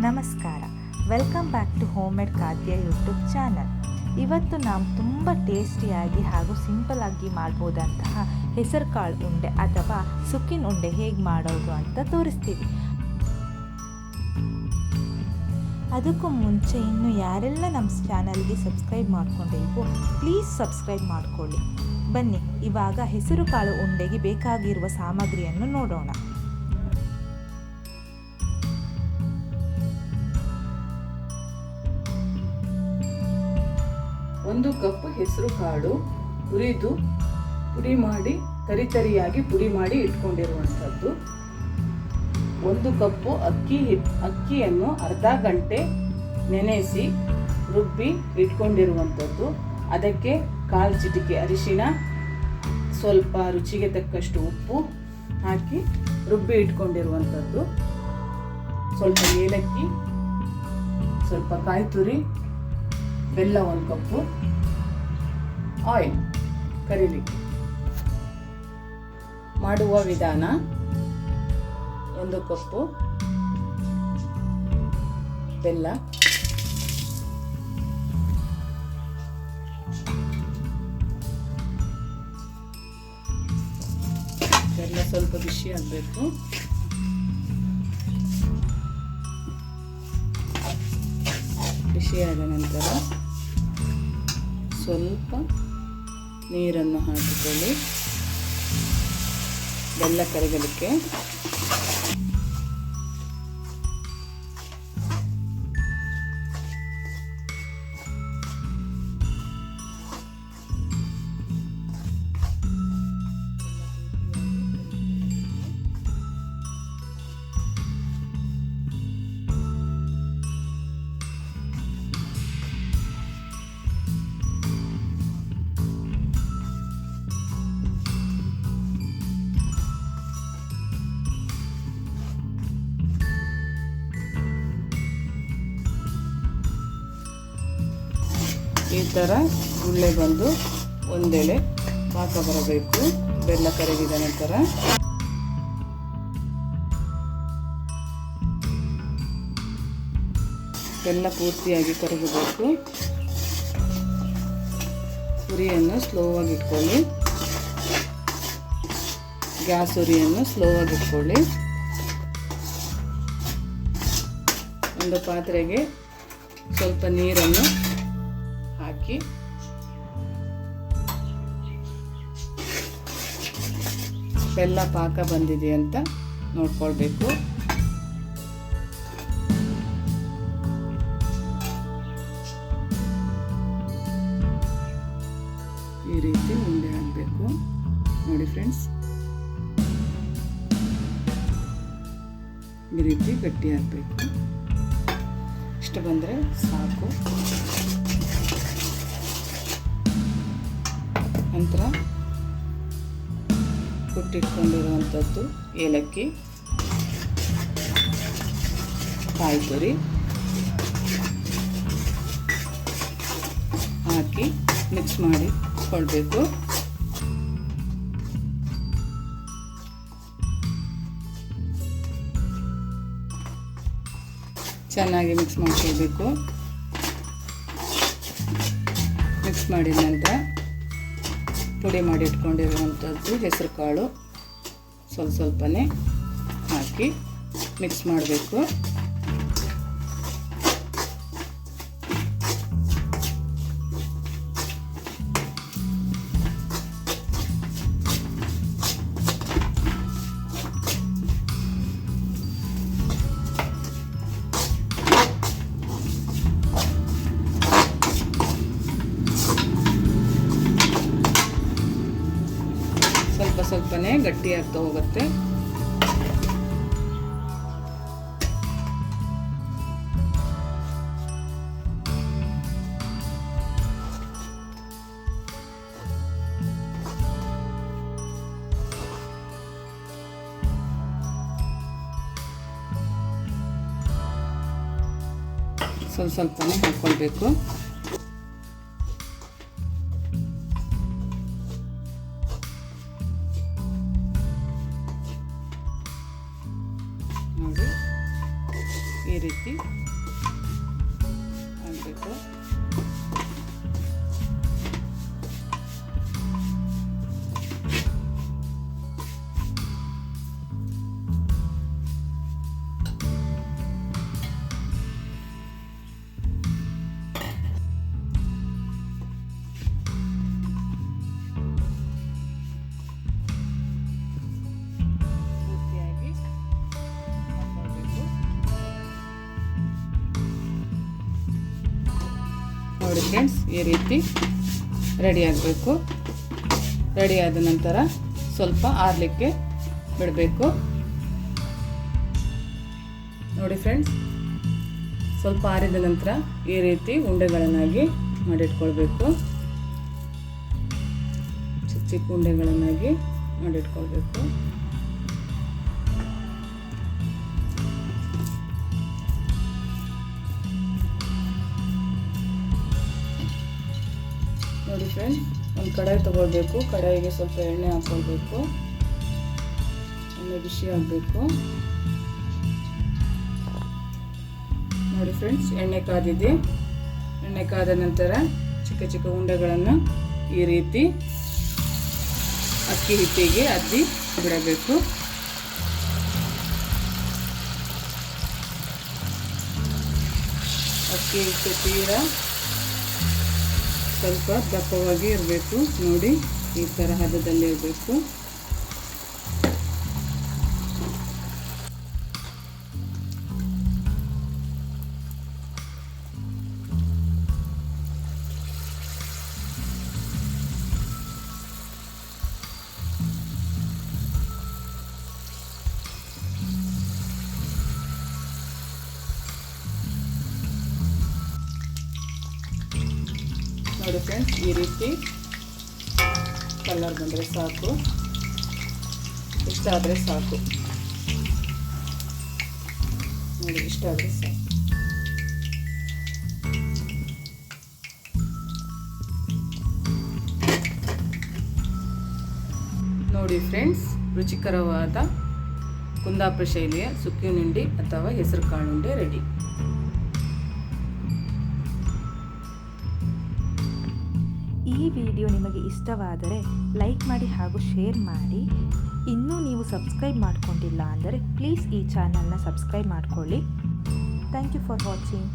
ನಮಸ್ಕಾರ, welcome back to home made ಖಾದ್ಯ YouTube channel. ಇವತ್ತು ನಾವು ತುಂಬ ಟೇಸ್ಟಿಯಾಗಿ ಹಾಗೂ ಸಿಂಪಲ್ ಆಗಿ ಮಾಡ್ಬೋದಂತಹ ಹೆಸರು ಕಾಳು ಉಂಡೆ ಅಥವಾ ಸುಕ್ಕಿನ ಉಂಡೆ ಹೇಗೆ ಮಾಡೋದು ಅಂತ ತೋರಿಸ್ತೀವಿ. ಅದಕ್ಕೂ ಮುಂಚೆ ಇನ್ನು ಯಾರೆಲ್ಲ ನಮ್ಮ ಚಾನಲ್ಗೆ ಸಬ್ಸ್ಕ್ರೈಬ್ ಮಾಡ್ಕೊಂಡಿಲ್ವೋ ಪ್ಲೀಸ್ ಸಬ್ಸ್ಕ್ರೈಬ್ ಮಾಡ್ಕೊಳ್ಳಿ. ಬನ್ನಿ ಇವಾಗ ಹೆಸರು ಕಾಳು ಉಂಡೆಗೆ ಬೇಕಾಗಿರುವ ಸಾಮಗ್ರಿಯನ್ನು ನೋಡೋಣ. ಒಂದು ಕಪ್ ಹೆಸರು ಕಾಳು ಹುರಿದು ಪುಡಿ ಮಾಡಿ ತರಿಯಾಗಿ ಪುಡಿ ಮಾಡಿ ಇಟ್ಕೊಂಡಿರುವಂಥದ್ದು. ಒಂದು ಕಪ್ಪು ಅಕ್ಕಿಯನ್ನು ಅರ್ಧ ಗಂಟೆ ನೆನೆಸಿ ರುಬ್ಬಿ ಇಟ್ಕೊಂಡಿರುವಂಥದ್ದು. ಅದಕ್ಕೆ 1/4 ಚಿಟಿಕೆ ಅರಿಶಿಣ, ಸ್ವಲ್ಪ ರುಚಿಗೆ ತಕ್ಕಷ್ಟು ಉಪ್ಪು ಹಾಕಿ ರುಬ್ಬಿ ಇಟ್ಕೊಂಡಿರುವಂಥದ್ದು. ಸ್ವಲ್ಪ ಏಲಕ್ಕಿ, ಸ್ವಲ್ಪ ಕಾಯಿ ತುರಿ, ಬೆಲ್ಲ 1 ಕಪ್ಪು, ಆಯಿಲ್ ಕರಿಲಿಕ್ಕೆ. ಮಾಡುವ ವಿಧಾನ: 1 ಕಪ್ಪು ಬೆಲ್ಲ, ಸ್ವಲ್ಪ ಬಿಸಿ ಆಗಬೇಕು. ಬಿಸಿಯಾದ ನಂತರ ಸ್ವಲ್ಪ ನೀರನ್ನು ಹಾಕಿಕೊಳ್ಳಿ ಬೆಲ್ಲ ಕರಗಲಿಕ್ಕೆ. ಈ ಥರ ಗುಳ್ಳೆ ಬಂದು ಒಂದೆಳೆ ಪಾಕ ಬರಬೇಕು. ಬೆಲ್ಲ ಕರಗಿದ ನಂತರ ಬೆಲ್ಲ ಪೂರ್ತಿಯಾಗಿ ಕರಗಬೇಕು. ಉರಿಯನ್ನು ಸ್ಲೋವಾಗಿ ಇಟ್ಕೊಳ್ಳಿ. ಗ್ಯಾಸ್ ಉರಿಯನ್ನು ಸ್ಲೋವಾಗಿ ಇಟ್ಕೊಳ್ಳಿ. ಒಂದು ಪಾತ್ರೆಗೆ ಸ್ವಲ್ಪ ನೀರನ್ನು ಹಾಕಿ ಬೆಲ್ಲ ಪಾಕ ಬಂದಿದೆ ಅಂತ ನೋಡ್ಕೊಳ್ಬೇಕು. ಈ ರೀತಿ ಉಂಡೆ ಆಗಬೇಕು ನೋಡಿ ಫ್ರೆಂಡ್ಸ್. ಈ ರೀತಿ ಗಟ್ಟಿ ಆಗಬೇಕು. ಇಷ್ಟು ಬಂದರೆ ಸಾಕು. ನಂತರ ಕುಟ್ಟಿಟ್ಕೊಂಡಿರುವಂಥದ್ದು ಏಲಕ್ಕಿ, ಕಾಯಿ ತುರಿ ಹಾಕಿ ಮಿಕ್ಸ್ ಮಾಡಿಕೊಳ್ಬೇಕು. ಚೆನ್ನಾಗಿ ಮಿಕ್ಸ್ ಮಾಡ್ಕೊಳ್ಬೇಕು. ಮಿಕ್ಸ್ ಮಾಡಿದ ನಂತರ ಪುಡಿ ಮಾಡಿ ಇಟ್ಕೊಂಡಿರುವಂಥದ್ದು ಹೆಸರು ಕಾಳು ಸ್ವಲ್ಪನೇ ಹಾಕಿ ಮಿಕ್ಸ್ ಮಾಡಬೇಕು. ಸ್ವಲ್ಪನೇ ಗಟ್ಟಿ ಆಗ್ತಾ ಹೋಗುತ್ತೆ. ಸ್ವಲ್ಪನೇ ಹಾಕ್ಕೊಳ್ಬೇಕು. ನೋಡಿ ಈ ರೀತಿ ಆಗಬೇಕು. ನೋಡಿ ಫ್ರೆಂಡ್ಸ್, ಈ ರೀತಿ ರೆಡಿ ಆಗಬೇಕು. ರೆಡಿ ಆದ ನಂತರ ಸ್ವಲ್ಪ ಆರಲಿಕ್ಕೆ ಬಿಡಬೇಕು. ನೋಡಿ ಫ್ರೆಂಡ್ಸ್, ಸ್ವಲ್ಪ ಆರಿದ ನಂತರ ಈ ರೀತಿ ಉಂಡೆಗಳನ್ನಾಗಿ ಮಾಡಿಟ್ಕೊಳ್ಬೇಕು. ಚಿಕ್ಕ ಚಿಕ್ಕ ಉಂಡೆಗಳನ್ನಾಗಿ ಮಾಡಿಟ್ಕೊಳ್ಬೇಕು. ನೋಡಿ ಫ್ರೆಂಡ್ಸ್, ಒಂದು ಕಡಾಯಿ ತಗೊಳ್ಬೇಕು. ಕಡಾಯಿಗೆ ಸ್ವಲ್ಪ ಎಣ್ಣೆ ಹಾಕ್ಕೊಳ್ಬೇಕು. ಎಣ್ಣೆ ಬಿಸಿ ಆಗಬೇಕು. ನೋಡಿ ಫ್ರೆಂಡ್ಸ್, ಎಣ್ಣೆ ಕಾದಿದೆ. ಎಣ್ಣೆ ಕಾದ ನಂತರ ಚಿಕ್ಕ ಚಿಕ್ಕ ಉಂಡೆಗಳನ್ನು ಈ ರೀತಿ ಅಕ್ಕಿ ಹಿಟ್ಟಿಗೆ ಅದ್ದಿ ಬಿಡಬೇಕು. ಅಕ್ಕಿ ಹಿಟ್ಟು ತೀರಾ ಸ್ವಲ್ಪ ದಪ್ಪವಾಗಿ ಇರಬೇಕು. ನೋಡಿ, ಈ ಥರ ಹದದಲ್ಲಿ ಇರಬೇಕು. ನೋಡಿ ಫ್ರೆಂಡ್ಸ್, ಈ ರೀತಿ ಕಲರ್ ಬಂದರೆ ಸಾಕು. ಇಷ್ಟ ಆದರೆ ಸಾಕು. ನೋಡಿ, ಇಷ್ಟ ಆದರೆ ಸಾಕು. ನೋಡಿ ಫ್ರೆಂಡ್ಸ್, ರುಚಿಕರವಾದ ಕುಂದಾಪುರ ಶೈಲಿಯ ಸುಕ್ಕಿನುಂಡೆ ಅಥವಾ ಹೆಸರು ಕಾಳುಂಡೆ ರೆಡಿ. ಈ ವಿಡಿಯೋ ನಿಮಗೆ ಇಷ್ಟವಾದರೆ ಲೈಕ್ ಮಾಡಿ ಹಾಗೂ ಶೇರ್ ಮಾಡಿ. ಇನ್ನೂ ನೀವು ಸಬ್ಸ್ಕ್ರೈಬ್ ಮಾಡ್ಕೊಂಡಿಲ್ಲ ಅಂದರೆ ಪ್ಲೀಸ್ ಈ ಚಾನಲ್ನ ಸಬ್ಸ್ಕ್ರೈಬ್ ಮಾಡ್ಕೊಳ್ಳಿ. Thank you for watching.